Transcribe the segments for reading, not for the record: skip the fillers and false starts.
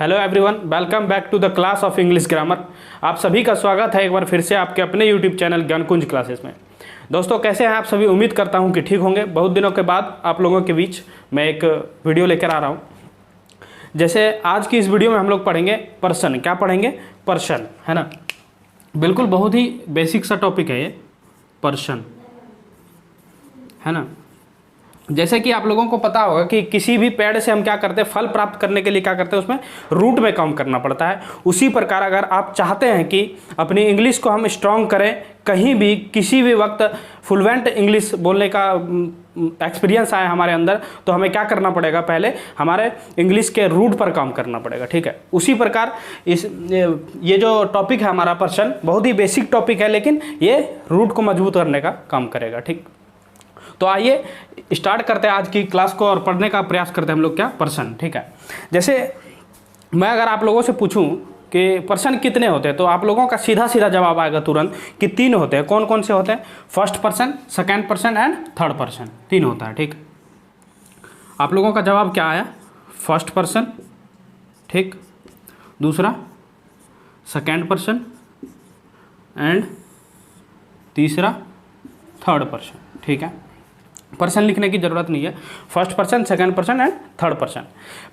Hello everyone, welcome back to the class of English grammar. आप सभी का स्वागत है एक बार फिर से आपके अपने यूट्यूब चैनल ज्ञानकुंज क्लासेस में। दोस्तों, कैसे हैं आप सभी? उम्मीद करता हूं कि ठीक होंगे। बहुत दिनों के बाद आप लोगों के बीच मैं एक वीडियो लेकर आ रहा हूं। जैसे आज की इस वीडियो में हम लोग पढ़ेंगे पर्सन। क्या पढ़ेंगे? पर्सन, है ना। बिल्कुल बहुत ही बेसिक सा टॉपिक है ये पर्सन, है ना। जैसे कि आप लोगों को पता होगा कि किसी भी पेड़ से हम क्या करते हैं, फल प्राप्त करने के लिए क्या करते हैं, उसमें रूट में काम करना पड़ता है। उसी प्रकार अगर आप चाहते हैं कि अपनी इंग्लिश को हम स्ट्रॉन्ग करें, कहीं भी किसी भी वक्त फ्लुएंट इंग्लिश बोलने का एक्सपीरियंस आए हमारे अंदर, तो हमें क्या करना पड़ेगा? पहले हमारे इंग्लिश के रूट पर काम करना पड़ेगा, ठीक है। उसी प्रकार ये जो टॉपिक है हमारा पर्सन, बहुत ही बेसिक टॉपिक है, लेकिन ये रूट को मजबूत करने का काम करेगा, ठीक। तो आइए स्टार्ट करते हैं आज की क्लास को और पढ़ने का प्रयास करते हैं हम लोग क्या? पर्सन, ठीक है। जैसे मैं अगर आप लोगों से पूछूं कि पर्सन कितने होते हैं, तो आप लोगों का सीधा सीधा जवाब आएगा तुरंत कि 3 होते हैं। कौन कौन से होते हैं? First person, second person and third person, 3 होता है, ठीक। आप लोगों का जवाब क्या आया? फर्स्ट पर्सन, ठीक। दूसरा सेकंड पर्सन एंड तीसरा थर्ड पर्सन, ठीक है। पर्सन लिखने की ज़रूरत नहीं है। First person, second person and third person.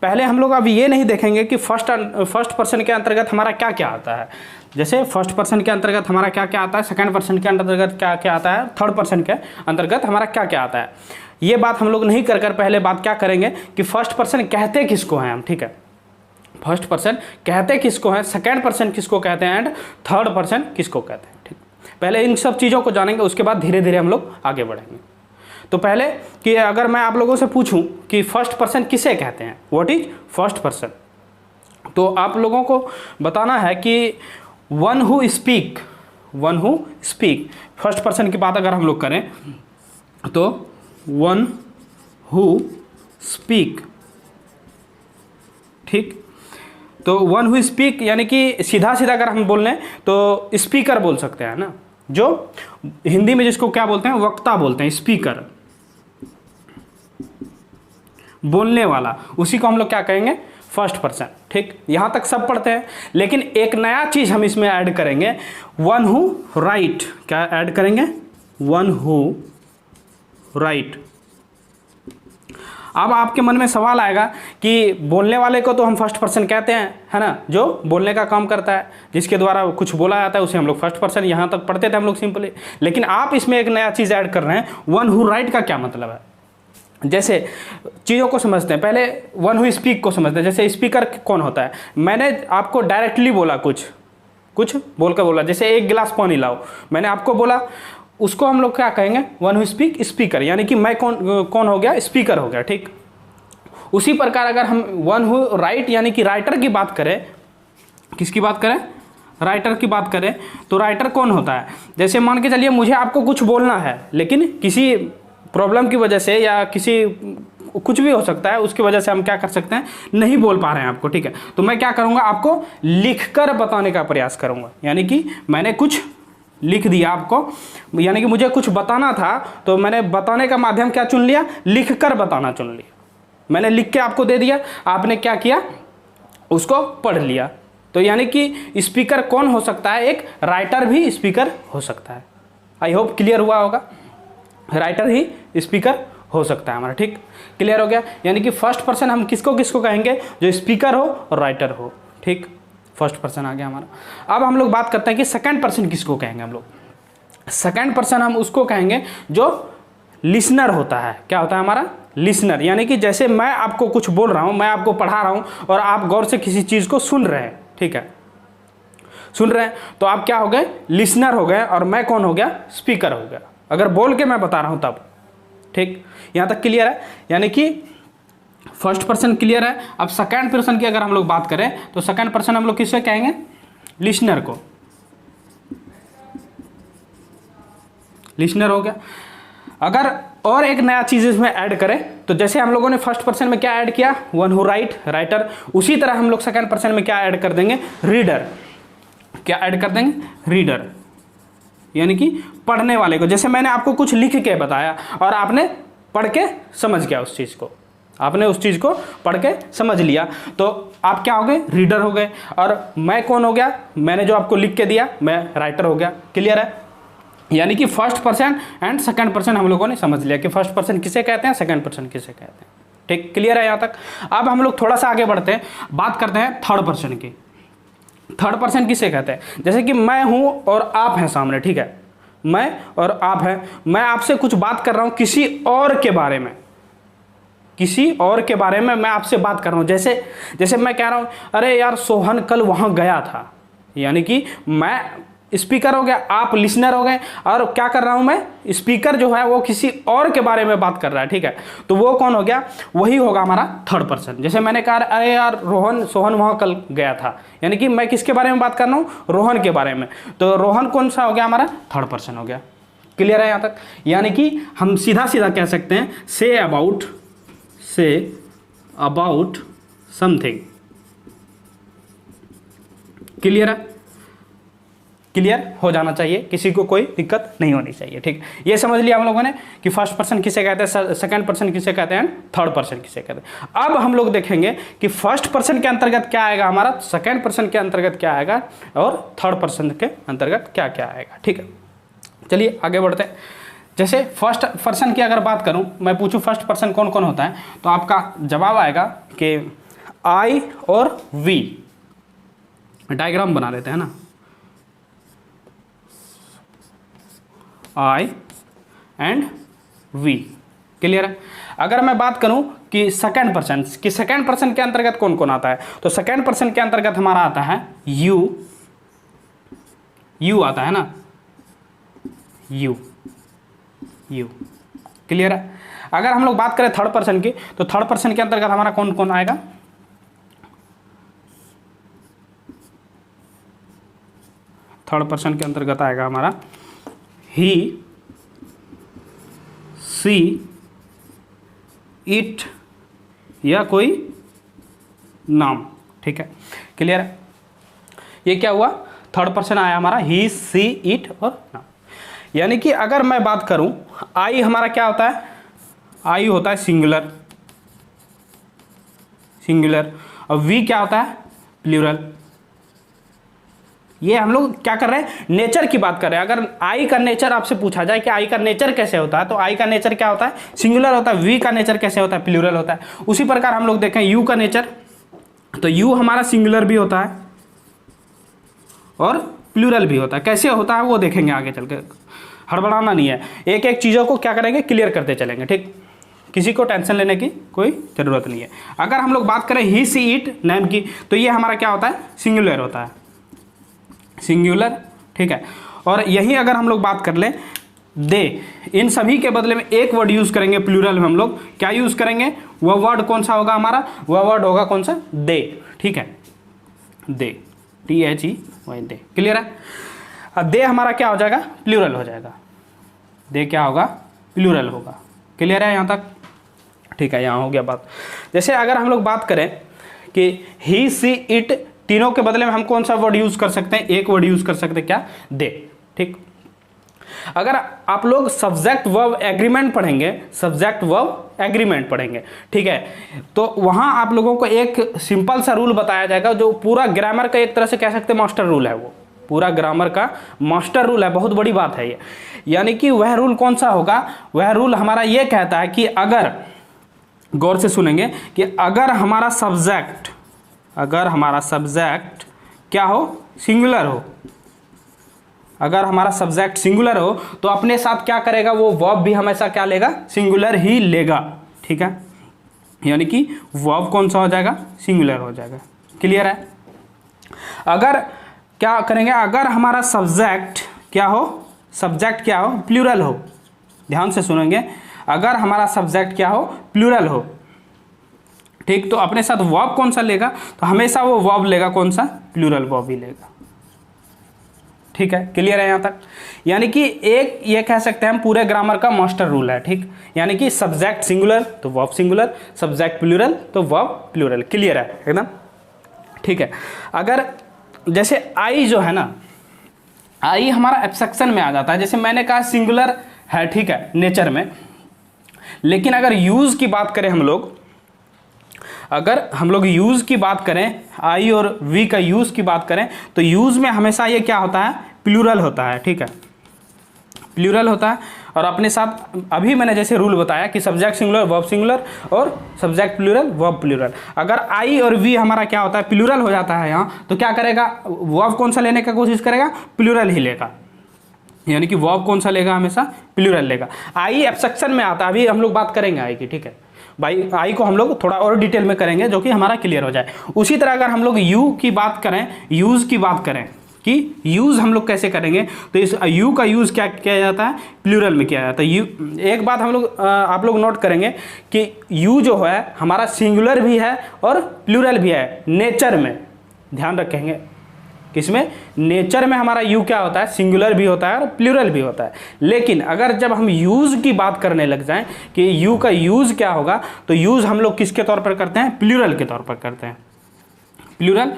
पहले हम लोग अब ये नहीं देखेंगे कि फर्स्ट पर्सन के अंतर्गत हमारा क्या क्या आता है। जैसे फर्स्ट पर्सन के अंतर्गत हमारा क्या क्या आता है, सेकंड पर्सन के अंतर्गत क्या क्या आता है, थर्ड पर्सन के अंतर्गत हमारा क्या क्या आता है, ये बात हम लोग नहीं कर पहले बात क्या करेंगे कि फर्स्ट पर्सन कहते किसको हैं हम, ठीक है। फर्स्ट पर्सन कहते किसको हैं, सेकंड पर्सन किसको कहते हैं एंड थर्ड पर्सन किसको कहते हैं, ठीक। पहले इन सब चीज़ों को जानेंगे, उसके बाद धीरे धीरे हम लोग आगे बढ़ेंगे। तो पहले कि अगर मैं आप लोगों से पूछूं कि फर्स्ट पर्सन किसे कहते हैं, व्हाट इज फर्स्ट पर्सन, तो आप लोगों को बताना है कि one who speak first person की बात अगर हम लोग करें तो वन हु स्पीक, ठीक। तो वन हु स्पीक यानी कि सीधा सीधा अगर हम बोल लें तो स्पीकर बोल सकते हैं ना, जो हिंदी में जिसको क्या बोलते हैं, वक्ता बोलते हैं, स्पीकर, बोलने वाला, उसी को हम लोग क्या कहेंगे? फर्स्ट पर्सन, ठीक। यहां तक सब पढ़ते हैं, लेकिन एक नया चीज हम इसमें ऐड करेंगे, वन हु राइट। क्या ऐड करेंगे? One who right. अब आपके मन में सवाल आएगा कि बोलने वाले को तो हम फर्स्ट पर्सन कहते हैं, है ना, जो बोलने का काम करता है, जिसके द्वारा कुछ बोला जाता है, उसे हम लोग फर्स्ट पर्सन, यहाँ तक पढ़ते थे हम लोग सिंपली। लेकिन आप इसमें एक नया चीज़ ऐड कर रहे हैं, वन हु राइट का क्या मतलब है। जैसे चीज़ों को समझते हैं, पहले वन हु स्पीक को समझते हैं। जैसे स्पीकर कौन होता है? मैंने आपको डायरेक्टली बोला, कुछ बोलकर बोला, जैसे एक गिलास पानी लाओ, मैंने आपको बोला, उसको हम लोग क्या कहेंगे? वन हु स्पीक, स्पीकर, यानी कि मैं कौन हो गया? स्पीकर हो गया, ठीक। उसी प्रकार अगर हम वन हु राइट यानी कि राइटर की बात करें, किसकी बात करें? राइटर की बात करें, तो राइटर कौन होता है? जैसे मान के चलिए मुझे आपको कुछ बोलना है, लेकिन किसी प्रॉब्लम की वजह से या कुछ भी हो सकता है, उसकी वजह से हम क्या कर सकते हैं, नहीं बोल पा रहे हैं आपको, ठीक है। तो मैं क्या करूँगा? आपको लिखकर बताने का प्रयास करूँगा, यानी कि मैंने कुछ लिख दिया आपको, यानी कि मुझे कुछ बताना था, तो मैंने बताने का माध्यम क्या चुन लिया? लिख कर बताना चुन लिया। मैंने लिख के आपको दे दिया, आपने क्या किया? उसको पढ़ लिया। तो यानी कि स्पीकर कौन हो सकता है? एक राइटर भी स्पीकर हो सकता है। आई होप क्लियर हुआ होगा। राइटर ही स्पीकर हो सकता है हमारा, ठीक। क्लियर हो गया। यानी कि फर्स्ट पर्सन हम किसको किसको कहेंगे? जो स्पीकर हो और राइटर हो, ठीक। फर्स्ट पर्सन आ गया हमारा। अब हम लोग बात करते हैं कि सेकंड पर्सन किसको कहेंगे हम लोग। सेकंड पर्सन हम उसको कहेंगे जो लिसनर होता है। क्या होता है हमारा? लिसनर, यानी कि जैसे मैं आपको कुछ बोल रहा हूं, मैं आपको पढ़ा रहा हूं और आप गौर से किसी चीज को सुन रहे हैं, ठीक है, सुन रहे हैं, तो आप क्या हो गए? लिसनर हो गए, और मैं कौन हो गया? स्पीकर हो गया। अगर बोल के मैं बता रहा हूं तब, ठीक। यहां तक क्लियर है? यानी कि फर्स्ट पर्सन क्लियर है। अब सेकंड पर्सन की अगर हम लोग बात करें, तो सेकंड पर्सन हम लोग किससे कहेंगे? लिसनर को। लिसनर हो गया। अगर और एक नया चीज इसमें ऐड करें, तो जैसे हम लोगों ने फर्स्ट पर्सन में क्या ऐड किया? वन हु राइट, राइटर, उसी तरह हम लोग सेकंड पर्सन में क्या ऐड कर देंगे? रीडर। क्या ऐड कर देंगे? रीडर, यानी कि पढ़ने वाले को। जैसे मैंने आपको कुछ लिख के बताया और आपने पढ़ के समझ गया उस चीज को, आपने उस चीज़ को पढ़ के समझ लिया, तो आप क्या हो गए, रीडर हो गए। और मैं कौन हो गया, मैंने जो आपको लिख के दिया मैं राइटर हो गया। क्लियर है? यानी कि first person and second person हम लोगों ने समझ लिया कि फर्स्ट पर्सन किसे कहते हैं, सेकंड पर्सन किसे कहते हैं। ठीक, क्लियर है यहाँ तक? अब हम लोग थोड़ा सा आगे बढ़ते हैं, बात करते हैं थर्ड पर्सन की। थर्ड पर्सन किसे कहते हैं? जैसे कि मैं हूं और आप हैं सामने, ठीक है, मैं और आप हैं, मैं आपसे कुछ बात कर रहा हूं किसी और के बारे में, किसी और के बारे में मैं आपसे बात कर रहा हूं। जैसे मैं कह रहा हूं अरे यार सोहन कल वहां गया था, यानी कि मैं स्पीकर हो गया, आप लिसनर हो गए, और क्या कर रहा हूं मैं, स्पीकर जो है वो किसी और के बारे में बात कर रहा है। ठीक है, तो वो कौन हो गया, वही होगा हमारा थर्ड पर्सन। जैसे मैंने कहा अरे यार सोहन वहां कल गया था, यानी कि मैं किसके बारे में बात कर रहा हूं, रोहन के बारे में। तो रोहन कौन सा हो गया, हमारा थर्ड पर्सन हो गया। क्लियर है यहाँ तक? यानी कि हम सीधा सीधा कह सकते हैं से अबाउट समथिंग। क्लियर है? क्लियर हो जाना चाहिए, किसी को कोई दिक्कत नहीं होनी चाहिए। ठीक, ये समझ लिया हम लोगों ने कि फर्स्ट पर्सन किसे कहते हैं, सेकंड पर्सन किसे कहते हैं, थर्ड पर्सन किसे कहते हैं। अब हम लोग देखेंगे कि फर्स्ट पर्सन के अंतर्गत क्या आएगा हमारा, सेकंड पर्सन के अंतर्गत क्या आएगा, और थर्ड पर्सन के अंतर्गत क्या क्या आएगा। ठीक है, चलिए आगे बढ़ते हैं। जैसे फर्स्ट पर्सन की अगर बात करूं, मैं पूछूं फर्स्ट पर्सन कौन कौन होता है, तो आपका जवाब आएगा कि आई और वी। डायग्राम बना लेते हैं ना, आई एंड वी। क्लियर है? अगर मैं बात करूं कि सेकंड पर्सन के अंतर्गत कौन कौन आता है, तो सेकंड पर्सन के अंतर्गत हमारा आता है यू आता है ना, यू। क्लियर है? अगर हम लोग बात करें थर्ड पर्सन की, तो थर्ड पर्सन के अंतर्गत हमारा कौन कौन आएगा, थर्ड पर्सन के अंतर्गत आएगा हमारा ही, सी, इट, या कोई नाम। ठीक है, क्लियर है? ये क्या हुआ, थर्ड पर्सन आया हमारा ही, सी, इट और नाम। यानी कि अगर मैं बात करूं, आई हमारा क्या होता है, आई होता है सिंगुलर, और वी क्या होता है, प्लूरल। ये हम लोग क्या कर रहे हैं, नेचर की बात कर रहे हैं। अगर आई का नेचर आपसे पूछा जाए कि आई का नेचर कैसे होता है, तो आई का नेचर क्या होता है, सिंगुलर होता है। वी का नेचर कैसे होता है, प्लूरल होता है। उसी प्रकार हम लोग देखें यू का नेचर, तो यू हमारा सिंगुलर भी होता है और प्लूरल भी होता है। कैसे होता है वो देखेंगे आगे चल के, हड़बड़ाना नहीं है, एक एक चीज़ों को क्या करेंगे, क्लियर करते चलेंगे। ठीक, किसी को टेंशन लेने की कोई ज़रूरत नहीं है। अगर हम लोग बात करें ही, सी, इट नेम की, तो ये हमारा क्या होता है, सिंगुलर होता है, सिंगुलर। ठीक है, और यही अगर हम लोग बात कर लें दे, इन सभी के बदले में एक वर्ड यूज़ करेंगे प्लूरल में, हम लोग क्या यूज़ करेंगे, वह वर्ड कौन सा होगा हमारा, वह वर्ड होगा कौन सा, दे। ठीक है, दे, THE दे। क्लियर है? अब दे हमारा क्या हो जाएगा, प्लूरल हो जाएगा, दे क्या होगा, प्लूरल होगा। क्लियर है यहाँ तक? ठीक है, यहाँ हो गया बात। जैसे अगर हम लोग बात करें कि ही, सी, इट, तीनों के बदले में हम कौन सा वर्ड यूज कर सकते हैं, एक वर्ड यूज कर सकते हैं, क्या, दे। ठीक, अगर आप लोग सब्जेक्ट वर्ब एग्रीमेंट पढ़ेंगे, सब्जेक्ट वर्ब एग्रीमेंट पढ़ेंगे, ठीक है, तो वहां आप लोगों को एक सिंपल सा रूल बताया जाएगा, जो पूरा ग्रामर का एक तरह से कह सकते हैं मास्टर रूल है, वो पूरा ग्रामर का मास्टर रूल है। बहुत बड़ी बात है ये। यानी कि वह रूल कौन सा होगा, वह रूल हमारा ये कहता है कि अगर, गौर से सुनेंगे, कि अगर हमारा सब्जेक्ट क्या हो, सिंगुलर हो, अगर हमारा सब्जेक्ट सिंगुलर हो तो अपने साथ क्या करेगा, वो वर्ब भी हमेशा क्या लेगा, सिंगुलर ही लेगा। ठीक है, यानी कि वर्ब कौन सा हो जाएगा, सिंगुलर हो जाएगा। क्लियर है? अगर क्या करेंगे, अगर हमारा सब्जेक्ट क्या हो, प्लूरल हो, ध्यान से सुनेंगे, अगर हमारा सब्जेक्ट क्या हो, प्लूरल हो, ठीक, तो अपने साथ वर्ब कौन सा लेगा, तो हमेशा वो वर्ब लेगा कौन सा, प्लूरल वर्ब ही लेगा। ठीक है, क्लियर है यहाँ तक? यानी कि एक ये कह सकते हैं हम पूरे ग्रामर का मास्टर रूल है। ठीक, यानी कि सब्जेक्ट सिंगुलर तो वर्ब सिंगुलर, सब्जेक्ट प्लूरल तो वर्ब प्लूरल। क्लियर है एकदम? ठीक है, अगर जैसे आई जो है ना, आई हमारा एब्स्ट्रक्शन में आ जाता है। जैसे मैंने कहा सिंगुलर है, ठीक है, नेचर में, लेकिन अगर यूज की बात करें हम लोग, अगर हम लोग यूज़ की बात करें, आई और वी का यूज़ की बात करें, तो यूज़ में हमेशा ये क्या होता है, प्लूरल होता है, ठीक है, प्लूरल होता है। और अपने साथ अभी मैंने जैसे रूल बताया कि सब्जेक्ट सिंगुलर, वर्ब सिंगुलर और सब्जेक्ट प्लूरल, वर्ब प्लूरल। अगर आई और वी हमारा क्या होता है, प्लूरल हो जाता है यहाँ, तो क्या करेगा, वर्ब कौन सा लेने का कोशिश करेगा, प्लूरल ही लेगा, यानी कि वर्ब कौन सा लेगा, हमेशा प्लूरल लेगा। आई एब्स्ट्रक्शन में आता है, अभी हम लोग बात करेंगे आई की, ठीक है भाई, आई को हम लोग थोड़ा और डिटेल में करेंगे जो कि हमारा क्लियर हो जाए। उसी तरह अगर हम लोग यू की बात करें, यूज़ की बात करें कि यूज़ हम लोग कैसे करेंगे, तो इस यू का यूज़ क्या किया जाता है, प्लूरल में किया जाता है। यू, एक बात हम लोग आप लोग नोट करेंगे कि यू जो है हमारा सिंगुलर भी है और प्लूरल भी है नेचर में, ध्यान रखेंगे किसमें, नेचर में हमारा यू क्या होता है, सिंगुलर भी होता है और प्लूरल भी होता है। लेकिन अगर जब हम यूज़ की बात करने लग जाएं कि यू का यूज़ क्या होगा, तो यूज़ हम लोग किसके तौर पर करते हैं, प्लूरल के तौर पर करते हैं। प्लूरल,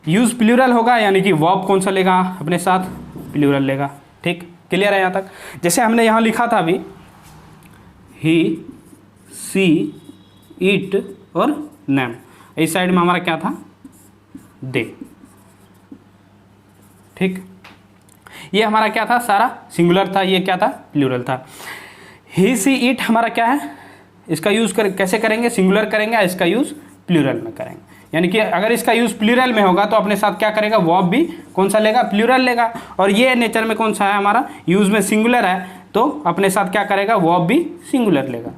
यूज़ प्लूरल होगा, यानी कि वर्ब कौन सा लेगा अपने साथ, प्लूरल लेगा, ठीक, क्लियर है यहाँ तक। जैसे हमने यहाँ लिखा था अभी, ही, सी, इट और नेम, इस साइड में हमारा क्या था, दे, ठीक, ये हमारा क्या था, सारा सिंगुलर था, ये क्या था, प्लूरल था। ही, सी, इट हमारा क्या है, इसका यूज़ कैसे करेंगे, सिंगुलर करेंगे, इसका यूज़ प्लूरल में करेंगे। यानी कि अगर इसका यूज़ प्लूरल में होगा तो अपने साथ क्या करेगा, वर्ब भी कौन सा लेगा, प्लूरल लेगा। और ये नेचर में कौन सा है हमारा, यूज़ में सिंगुलर है, तो अपने साथ क्या करेगा, वर्ब भी सिंगुलर लेगा।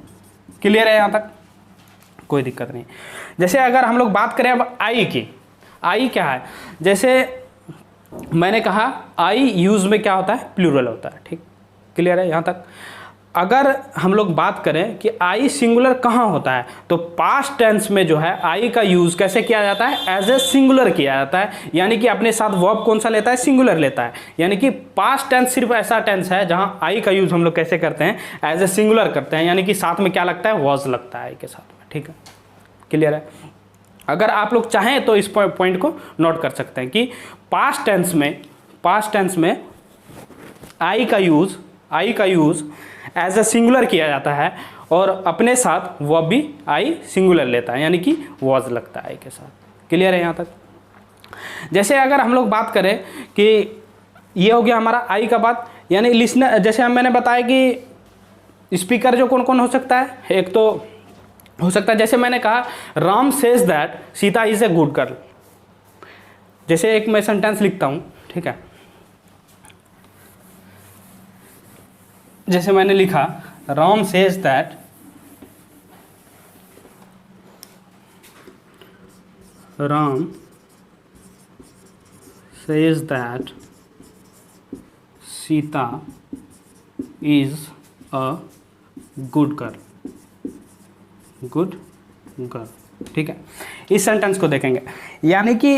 क्लियर है यहाँ तक, कोई दिक्कत नहीं। जैसे अगर हम लोग बात करें अब आई की, आई क्या है, जैसे मैंने कहा आई यूज़ में क्या होता है, प्लूरल होता है, ठीक, क्लियर है यहाँ तक। अगर हम लोग बात करें कि आई सिंगुलर कहाँ होता है, तो पास्ट टेंस में जो है आई का यूज़ कैसे किया जाता है, एज ए सिंगुलर किया जाता है, यानी कि अपने साथ वर्ब कौन सा लेता है, सिंगुलर लेता है। यानी कि पास्ट टेंस सिर्फ ऐसा टेंस है जहाँ आई का यूज़ हम लोग कैसे करते हैं, एज ए सिंगुलर करते हैं, यानी कि साथ में क्या लगता है, वॉज लगता है आई के साथ में, ठीक है, क्लियर है। अगर आप लोग चाहें तो इस पॉइंट को नोट कर सकते हैं कि पास्ट टेंस में आई का यूज़ एज अ सिंगुलर किया जाता है और अपने साथ वर्ब भी आई सिंगुलर लेता है, यानी कि वॉज लगता है आई के साथ। क्लियर है यहाँ तक। जैसे अगर हम लोग बात करें कि ये हो गया हमारा आई का बात, यानी लिसनर, जैसे मैंने बताया कि स्पीकर जो कौन कौन हो सकता है, एक तो हो सकता है जैसे मैंने कहा Ram says that Sita is a good girl. जैसे एक मैं सेंटेंस लिखता हूँ, ठीक है, जैसे मैंने लिखा Ram says that Sita is a good girl, ठीक है। इस सेंटेंस को देखेंगे, यानी कि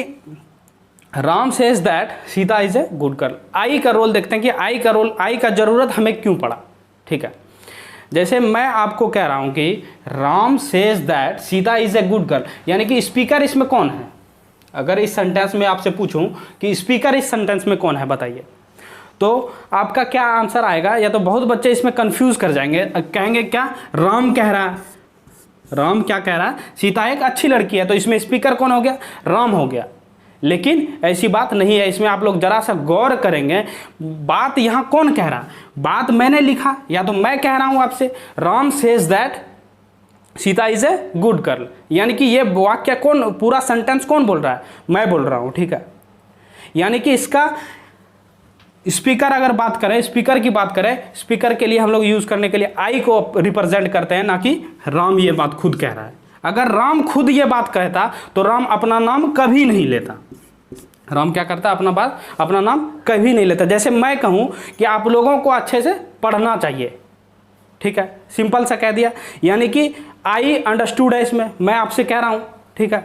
Ram says that Sita is a good girl. I का रोल देखते हैं कि आई का जरूरत हमें क्यों पड़ा, ठीक है। जैसे मैं आपको कह रहा हूं कि Ram says that Sita is a good girl, यानी कि स्पीकर इसमें कौन है। अगर इस सेंटेंस में आपसे पूछूं कि स्पीकर इस सेंटेंस में कौन है बताइए, तो आपका क्या आंसर आएगा। या तो बहुत बच्चे इसमें कंफ्यूज कर जाएंगे, कहेंगे क्या राम कह रहा है, राम क्या कह रहा है, सीता एक अच्छी लड़की है, तो इसमें स्पीकर कौन हो गया, राम हो गया। लेकिन ऐसी बात नहीं है, इसमें आप लोग जरा सा गौर करेंगे, बात यहाँ कौन कह रहा है। बात मैंने लिखा या तो मैं कह रहा हूँ आपसे, Ram says that Sita is a good girl, यानी कि ये वाक्य कौन, पूरा सेंटेंस कौन बोल रहा है, मैं बोल रहा हूँ, ठीक है। यानी कि इसका स्पीकर अगर बात करें, स्पीकर की बात करें, स्पीकर के लिए हम लोग यूज करने के लिए आई को रिप्रेजेंट करते हैं, ना कि राम ये बात खुद कह रहा है। अगर राम खुद ये बात कहता तो राम अपना नाम कभी नहीं लेता। राम क्या करता, अपना नाम कभी नहीं लेता। जैसे मैं कहूँ कि आप लोगों को अच्छे से पढ़ना चाहिए, ठीक है, सिंपल सा कह दिया, यानी कि आई अंडरस्टूड है इसमें, मैं आपसे कह रहा हूँ, ठीक है।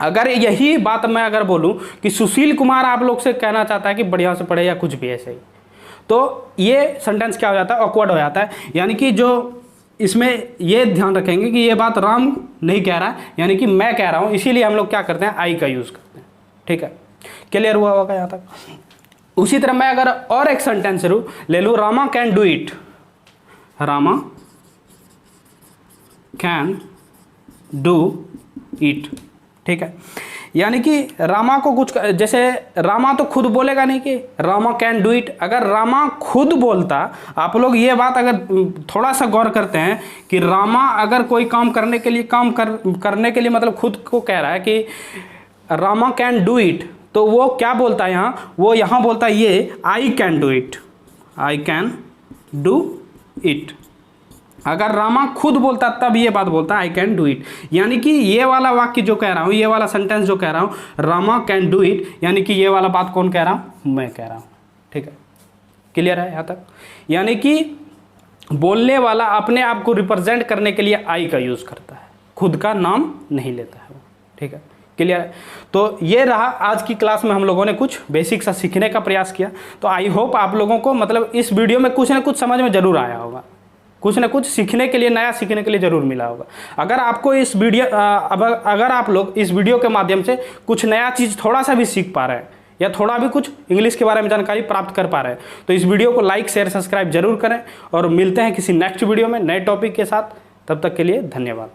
अगर यही बात मैं अगर बोलूं कि सुशील कुमार आप लोग से कहना चाहता है कि बढ़िया से पढ़े या कुछ भी ऐसे ही, तो ये सेंटेंस क्या हो जाता है, ऑकवर्ड हो जाता है। यानी कि जो इसमें ये ध्यान रखेंगे कि ये बात राम नहीं कह रहा, यानी कि मैं कह रहा हूँ, इसीलिए हम लोग क्या करते हैं, आई का यूज़ करते हैं, ठीक है। क्लियर हुआ होगा यहाँ तक। उसी तरह मैं अगर और एक सेंटेंस ले लूँ, Rama can do it, Rama can do ईट। ठीक है, यानी कि रामा को कुछ, जैसे रामा तो खुद बोलेगा नहीं कि रामा कैन डू इट। अगर रामा खुद बोलता, आप लोग ये बात अगर थोड़ा सा गौर करते हैं कि रामा अगर कोई काम करने के लिए करने के लिए मतलब खुद को कह रहा है कि रामा कैन डू इट, तो वो क्या बोलता है यहाँ, वो यहाँ बोलता है ये I can do it, I can do it. अगर रामा खुद बोलता तब ये बात बोलता आई कैन डू इट। यानी कि ये वाला वाक्य जो कह रहा हूँ, ये वाला सेंटेंस जो कह रहा हूँ, रामा कैन डू इट, यानी कि ये वाला बात कौन कह रहा हूँ, मैं कह रहा हूँ। ठीक है, क्लियर है यहाँ तक। यानी कि बोलने वाला अपने आप को रिप्रेजेंट करने के लिए आई का यूज़ करता है, खुद का नाम नहीं लेता है वो। ठीक है, क्लियर है। तो ये रहा आज की क्लास में हम लोगों ने कुछ बेसिक सा सीखने का प्रयास किया। तो आई होप आप लोगों को मतलब इस वीडियो में कुछ ना कुछ समझ में जरूर आया होगा, कुछ ना कुछ सीखने के लिए, नया सीखने के लिए जरूर मिला होगा। अगर आपको इस वीडियो अगर आप लोग इस वीडियो के माध्यम से कुछ नया चीज़ थोड़ा सा भी सीख पा रहे हैं या थोड़ा भी कुछ इंग्लिश के बारे में जानकारी प्राप्त कर पा रहे हैं, तो इस वीडियो को लाइक शेयर सब्सक्राइब जरूर करें। और मिलते हैं किसी नेक्स्ट वीडियो में नए टॉपिक के साथ। तब तक के लिए धन्यवाद।